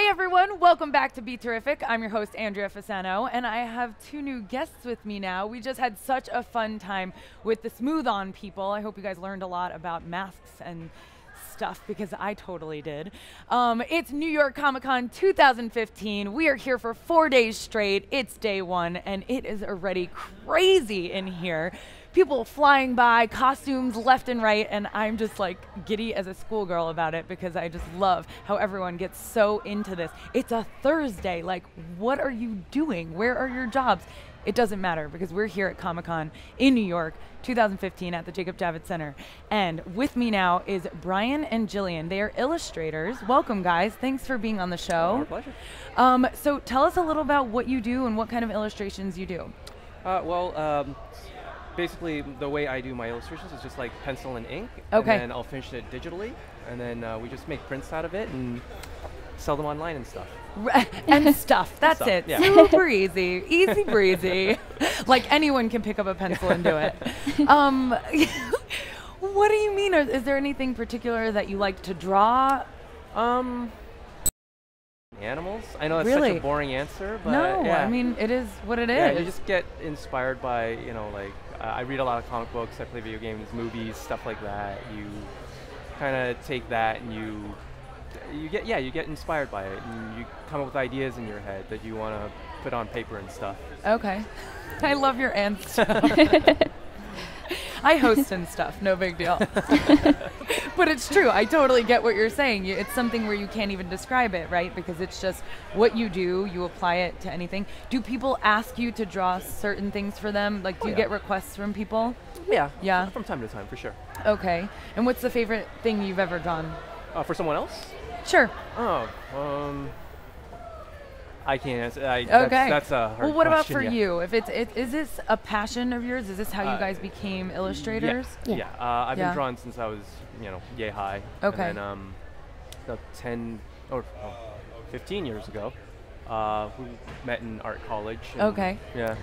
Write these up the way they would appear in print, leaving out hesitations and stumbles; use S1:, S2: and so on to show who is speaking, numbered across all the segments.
S1: Hey everyone, welcome back to BeTerrific. I'm your host, Andrea Fasano, and I have two new guests with me now. We just had such a fun time with the Smooth On people. I hope you guys learned a lot about masks and stuff, because I totally did. It's New York Comic Con 2015. We are here for 4 days straight. It's day one, and it is already crazy in here. People flying by, costumes left and right, and I'm just like giddy as a schoolgirl about it because I just love how everyone gets so into this. It's a Thursday. Like, what are you doing? Where are your jobs? It doesn't matter because we're here at Comic-Con in New York 2015 at the Jacob Javits Center. And with me now is Brian and Gillian. They are illustrators. Welcome, guys. Thanks for being on the show.
S2: Our pleasure.
S1: So tell us a little about what you do and what kind of illustrations you do.
S2: Basically, the way I do my illustrations is just like pencil and ink,
S1: Okay.
S2: and then I'll finish it digitally, and then we just make prints out of it and sell them online and stuff.
S1: And stuff. That's
S2: Stuff,
S1: it.
S2: yeah.
S1: Super easy. Easy breezy. Like anyone can pick up a pencil and do it. What do you mean? Is there anything particular that you like to draw?
S2: Animals? I know that's
S1: Really?
S2: such a boring answer, but
S1: No,
S2: yeah.
S1: I mean, it is what it is.
S2: Yeah, you just get inspired by, you know, like, I read a lot of comic books, I play video games, movies, stuff like that. You kind of take that and you get inspired by it, and you come up with ideas in your head that you want to put on paper and stuff.
S1: Okay. I love your answer. I host and stuff, no big deal. But it's true, I totally get what you're saying. It's something where you can't even describe it, right? Because it's just what you do, you apply it to anything. Do people ask you to draw certain things for them? Like, do you get requests from people?
S2: Yeah.
S1: Yeah.
S2: From time to time, for sure.
S1: Okay. And what's the favorite thing you've ever drawn?
S2: For someone else?
S1: Sure.
S2: Oh, I can't answer.
S1: Okay.
S2: That's a hard
S1: Well, what about
S2: question,
S1: for
S2: yeah.
S1: you? Is this a passion of yours? Is this how you guys became illustrators?
S2: Yeah. I've
S1: Yeah.
S2: been drawing since I was, yay high.
S1: Okay.
S2: And then, about 15 years ago, we met in art college. And
S1: Okay.
S2: Yeah.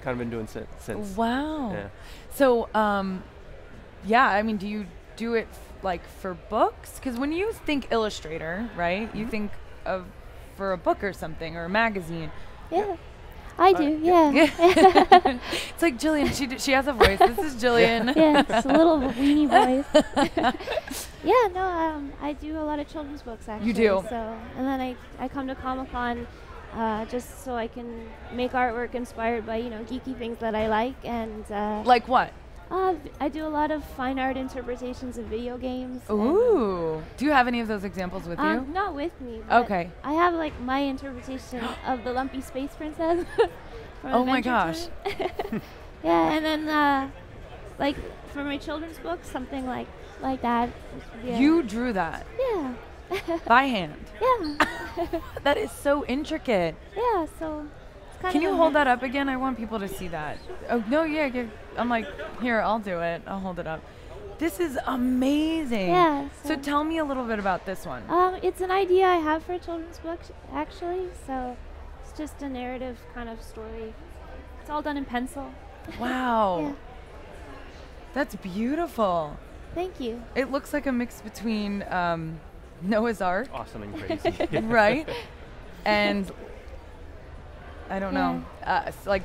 S2: Kind of been doing since.
S1: Wow.
S2: Yeah.
S1: So, I mean, do you do it like for books? Because when you think illustrator, right, you think of for a book or something or a magazine.
S3: Yeah, I do. Yeah.
S1: It's like Gillian. She has a voice. This is Gillian.
S3: Yeah, it's a little weenie voice. Yeah, no, I do a lot of children's books actually.
S1: You do.
S3: So, and then I come to Comic-Con just so I can make artwork inspired by geeky things that I like, and
S1: Like what?
S3: I do a lot of fine art interpretations of video games.
S1: Ooh. Do you have any of those examples with you?
S3: Not with me. But
S1: Okay.
S3: I have like my interpretation of the Lumpy Space Princess. from
S1: Oh my
S3: Adventure
S1: gosh.
S3: Time. Yeah, and then like for my children's books, something like that. Yeah.
S1: You drew that
S3: Yeah.
S1: by hand.
S3: Yeah.
S1: That is so intricate.
S3: Yeah. So. It's kind
S1: Can
S3: of
S1: you
S3: a
S1: hold
S3: mix.
S1: that up again? I want people to see that. Oh, no, yeah. I'm like, here, I'll do it. I'll hold it up. This is amazing.
S3: Yeah.
S1: So tell me a little bit about this one.
S3: It's an idea I have for a children's book, actually. So it's just a narrative kind of story. It's all done in pencil.
S1: Wow.
S3: Yeah.
S1: That's beautiful.
S3: Thank you.
S1: It looks like a mix between Noah's Ark,
S2: Awesome and crazy.
S1: right? And I don't know, like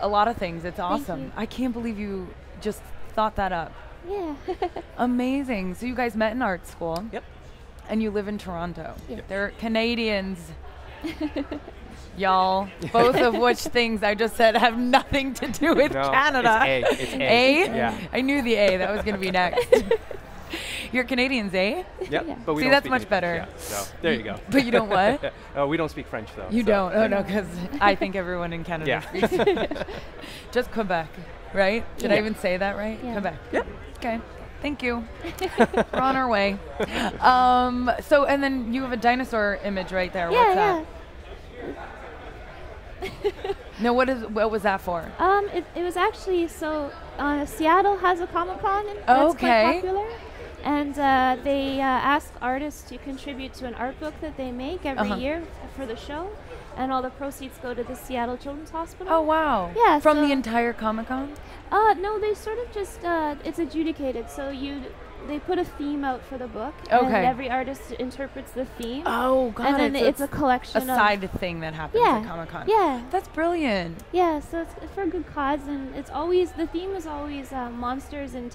S1: a lot of things. It's awesome.
S3: you.
S1: I can't believe you just thought that up.
S3: Yeah.
S1: Amazing. So you guys met in art school.
S2: Yep.
S1: And you live in Toronto.
S3: Yeah.
S1: They're Canadians. Y'all, both of which things I just said have nothing to do with
S2: No,
S1: Canada.
S2: It's A.
S1: A?
S2: Yeah.
S1: I knew the A. That was going to be next. You're Canadians, eh?
S2: Yep.
S3: Yeah.
S2: But we
S1: See,
S2: don't
S1: that's
S2: speak
S1: much
S2: English.
S1: better.
S2: Yeah. So there you go.
S1: But you don't what?
S2: We don't speak French though.
S1: You
S2: so.
S1: don't? Oh, no, because I think everyone in Canada
S2: Yeah.
S1: speaks just Quebec, right? Did I
S3: Yeah.
S1: even say that right?
S3: Yeah.
S1: Quebec.
S2: Yep.
S1: Okay. Thank you. We're on our way. So, and then you have a dinosaur image right there. What's that? No, what was that for?
S3: It was actually Seattle has a Comic-Con that's
S1: Okay.
S3: quite popular, and they ask artists to contribute to an art book that they make every year for the show, and all the proceeds go to the Seattle Children's Hospital.
S1: Oh wow!
S3: Yeah,
S1: From the
S3: so-
S1: entire Comic-Con.
S3: No, they sort of just it's adjudicated. So you they put a theme out for the book,
S1: Okay.
S3: and every artist interprets the theme.
S1: Oh, got
S3: and
S1: it.
S3: then
S1: So
S3: it's a collection
S1: a
S3: of
S1: side thing that happens
S3: Yeah,
S1: at Comic-Con.
S3: yeah.
S1: That's brilliant.
S3: Yeah, so it's for a good cause, and it's always, the theme is always monsters and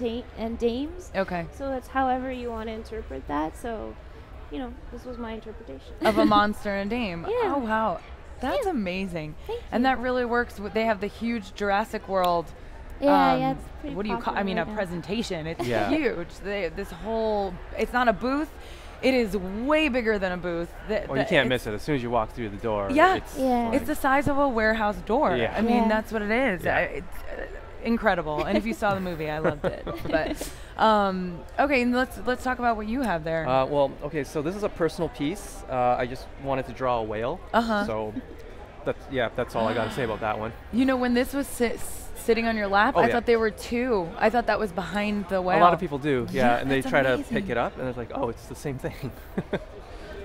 S3: dames.
S1: Okay.
S3: So it's however you want to interpret that. So, you know, this was my interpretation.
S1: Of a monster and a dame.
S3: Yeah.
S1: Oh, wow. That's
S3: Yeah.
S1: amazing.
S3: Thank
S1: And
S3: you.
S1: that really works. They have the huge Jurassic World.
S3: Yeah, it's pretty
S1: What do you call? I
S3: popular
S1: mean, a
S3: right now.
S1: presentation. It's
S2: Yeah.
S1: huge. This whole. It's not a booth. It is way bigger than a booth.
S2: Well, you can't miss it. As soon as you walk through the door,
S1: Yeah.
S2: it's,
S3: Yeah.
S2: like-
S1: It's the size of a warehouse door.
S2: Yeah.
S1: I mean,
S3: Yeah.
S1: that's what it is.
S2: Yeah.
S1: It's incredible. And if you saw the movie, I loved it. But okay, and let's talk about what you have there.
S2: well, okay, so this is a personal piece. I just wanted to draw a whale.
S1: Uh-huh.
S2: So, that's all I got to say about that one.
S1: You know, when this was sitting on your lap,
S2: Oh,
S1: I
S2: yeah.
S1: thought they were two. I thought that was behind the whale.
S2: A lot of people do,
S1: Yeah,
S2: and they
S1: that's
S2: try to
S1: amazing.
S2: pick it up, and it's like, oh, it's the same thing.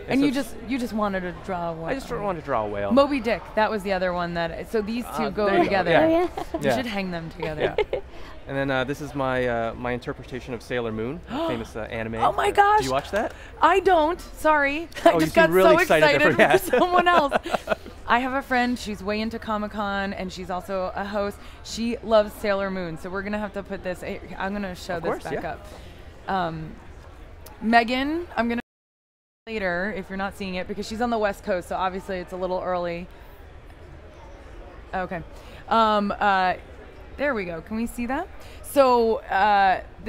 S1: And
S2: so
S1: you
S2: it's-
S1: just wanted to draw one.
S2: I just wanted to draw a whale.
S1: Moby Dick. That was the other one that. So these two go
S2: there you go,
S1: together.
S2: yeah.
S3: Oh, yeah.
S1: You
S2: Yeah.
S1: should hang them together.
S2: Yeah. And then this is my my interpretation of Sailor Moon, a famous anime.
S1: Oh my gosh.
S2: Do you watch that?
S1: I don't. Sorry.
S2: Oh,
S1: I
S2: you
S1: just
S2: seem
S1: got
S2: really
S1: so
S2: excited
S1: excited
S2: for- yeah.
S1: for someone else. I have a friend. She's way into Comic-Con, and she's also a host. She loves Sailor Moon, so we're gonna have to put this. I'm gonna show
S2: Of
S1: this
S2: course,
S1: back
S2: yeah.
S1: up. Megan, I'm gonna later if you're not seeing it because she's on the West Coast, so obviously it's a little early. Okay. There we go. Can we see that? So,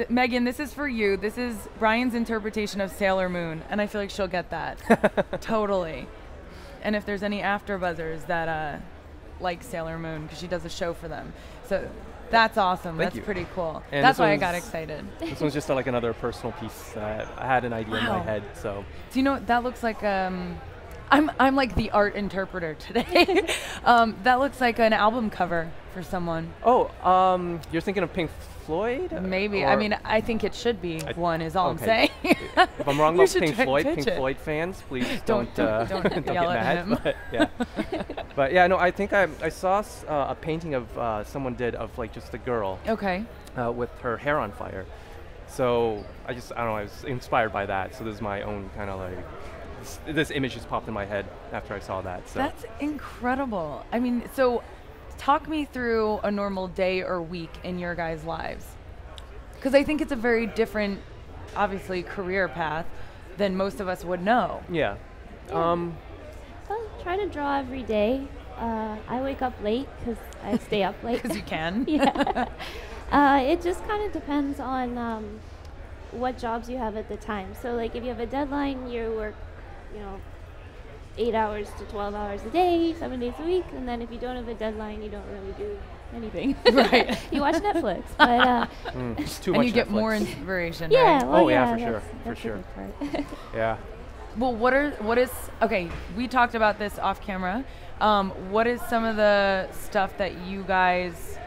S1: Megan, this is for you. This is Brian's interpretation of Sailor Moon, and I feel like she'll get that. Totally. And if there's any afterbuzzers that like Sailor Moon, because she does a show for them. So that's awesome.
S2: Thank
S1: That's
S2: you.
S1: pretty cool.
S2: And
S1: That's
S2: this
S1: why I
S2: one's-
S1: got excited.
S2: This one's just like another personal piece that I had an idea in my
S1: Wow.
S2: head. So
S1: Do you know what that looks like? I'm like the art interpreter today. That looks like an album cover for someone.
S2: you're thinking of Pink Floyd?
S1: Maybe.
S2: Or-
S1: I mean, I think it should be one. Is all I'm
S2: okay.
S1: saying.
S2: If I'm wrong
S1: You
S2: about
S1: should
S2: Pink
S1: try and
S2: Floyd,
S1: pitch
S2: Pink
S1: it.
S2: Floyd fans, please
S1: Don't
S2: don't
S1: yell
S2: get
S1: at
S2: mad.
S1: him.
S2: But yeah, but yeah, no, I think I saw a painting of someone did of like just a girl
S1: Okay.
S2: with her hair on fire. So I don't know, I was inspired by that. So this is my own kind of like this image just popped in my head after I saw that. So
S1: That's incredible. I mean, so talk me through a normal day or week in your guys' lives. Because I think it's a very different, obviously, career path than most of us would know.
S2: yeah.
S3: So I try to draw every day. I wake up late because I stay up late.
S1: Because you can.
S3: Yeah. It just kind of depends on what jobs you have at the time. So like if you have a deadline, you work, 8 hours to 12 hours a day, 7 days a week. And then if you don't have a deadline, you don't really do anything.
S1: Right.
S3: You watch Netflix. But
S2: It's too
S1: And
S2: much
S1: you get
S2: Netflix.
S1: more inspiration,
S3: yeah,
S1: right?
S3: well,
S2: Oh, yeah,
S3: yeah,
S2: for sure,
S3: that's-
S2: for
S3: that's the
S2: sure.
S3: good part.
S2: Yeah.
S1: Well, okay, we talked about this off camera. What is some of the stuff that you guys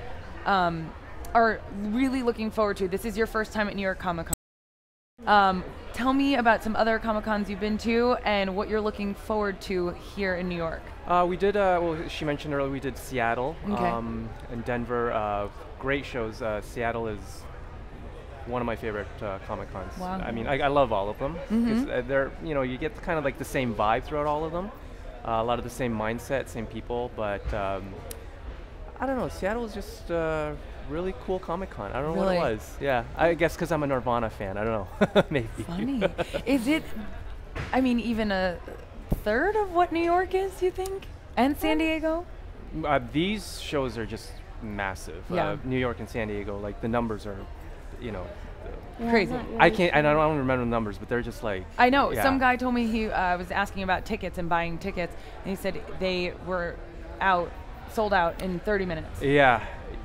S1: are really looking forward to? This is your first time at New York Comic Con. Tell me about some other Comic Cons you've been to and what you're looking forward to here in New York.
S2: We did, well, she mentioned earlier we did Seattle
S1: Okay.
S2: and Denver. Great shows. Seattle is one of my favorite Comic Cons.
S1: Wow.
S2: I mean, I love all of them.
S1: Mhm.
S2: 'Cause, they're, you get kind of like the same vibe throughout all of them. A lot of the same mindset, same people, but I don't know. Seattle is just really cool Comic Con. I don't know
S1: Really?
S2: what it was. Yeah, I guess because I'm a Nirvana fan. I don't know. Maybe.
S1: Funny. Is it, I mean, even a third of what New York is, you think? And San Diego?
S2: These shows are just massive.
S1: Yeah.
S2: New York and San Diego, like the numbers are,
S3: Yeah,
S1: Crazy.
S3: I'm not
S2: I
S3: really
S2: can't. I
S3: sure.
S2: don't remember the numbers, but they're just like.
S1: I know.
S2: Yeah.
S1: Some guy told me he was asking about tickets and buying tickets, and he said they were sold out in 30 minutes.
S2: Yeah,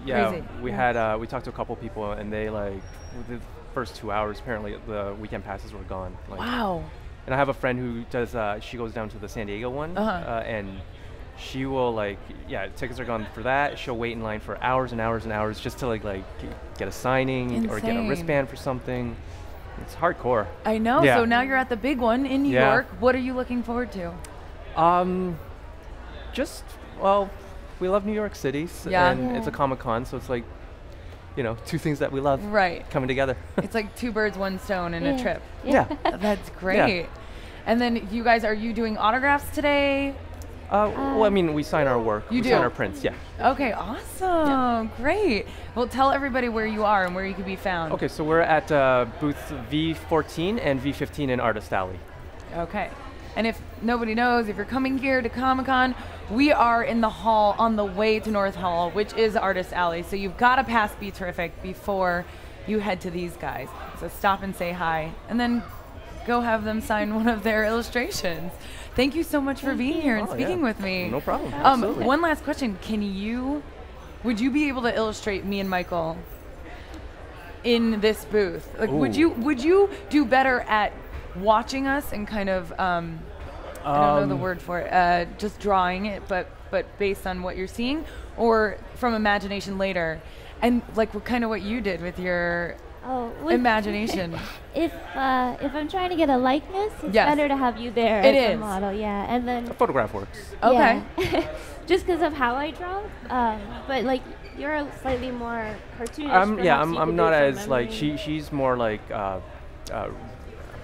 S2: yeah.
S1: Crazy.
S2: We had we talked to a couple people, and they like the first 2 hours. Apparently, the weekend passes were gone. Like,
S1: Wow.
S2: And I have a friend who does. She goes down to the San Diego one,
S1: Uh-huh.
S2: and she will tickets are gone for that. She'll wait in line for hours and hours and hours just to like get a signing or get a
S1: Insane.
S2: wristband for something. It's hardcore.
S1: I know.
S2: Yeah.
S1: So now you're at the big one in New
S2: Yeah.
S1: York. What are you looking forward to?
S2: Just we love New York City,
S1: Yeah.
S2: and it's a
S3: Yeah.
S2: Comic Con, so it's like you know, two things that we love coming together.
S1: It's like two birds, one stone in a trip.
S2: Yeah.
S1: That's great. And then you guys, are you doing autographs today?
S2: Well, I mean, we sign our work.
S1: You
S2: we
S1: do?
S2: sign our prints, yeah.
S1: Okay, awesome. Great. Well, tell everybody where you are and where you can be found.
S2: Okay, so we're at booth V14 and V15 in Artist Alley.
S1: Okay. And if nobody knows, if you're coming here to Comic-Con, we are in the hall on the way to North Hall, which is Artist Alley. So you've got to pass BeTerrific before you head to these guys. So stop and say hi, and then go have them sign one of their illustrations. Thank you so much for being here and speaking with me.
S2: No problem. Absolutely.
S1: One last question. Would you be able to illustrate me and Michael in this booth? Like, would you do better at watching us and kind of, I don't know the word for it, just drawing it, but based on what you're seeing, or from imagination later? And like what you did with your imagination.
S3: If I'm trying to get a likeness, it's better to have you there as a model. Yeah, and then
S2: a photograph works.
S1: Okay.
S3: Yeah. Just because of how I draw, but like you're slightly more cartoonish.
S2: I'm not as like she's more like I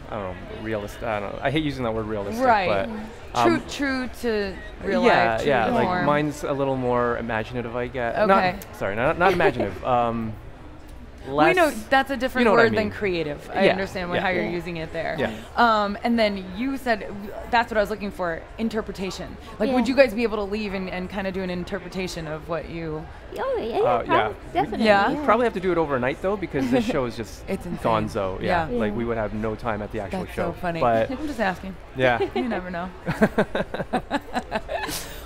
S2: don't know, realistic. I don't know. I hate using that word realistic,
S1: right? But true to real life.
S2: Yeah. Like mine's a little more imaginative, I guess.
S1: Okay.
S2: Not imaginative.
S1: We know that's a different word than creative. I understand how you're using it there.
S2: Yeah.
S1: And then you said, that's what I was looking for, interpretation. Like, would you guys be able to leave and kind of do an interpretation of what you...
S3: Definitely.
S2: We probably have to do it overnight, though, because this show is just
S1: it's
S2: gonzo. Yeah. Like, we would have no time at the actual show.
S1: That's so funny.
S2: But
S1: I'm just asking.
S2: Yeah.
S1: You never know.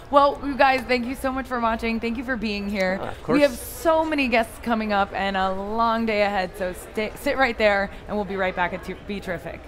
S1: Well, you guys, thank you so much for watching. Thank you for being here.
S2: Of course.
S1: We have so many guests coming up and a long day ahead, so sit right there, and we'll be right back at BeTerrific.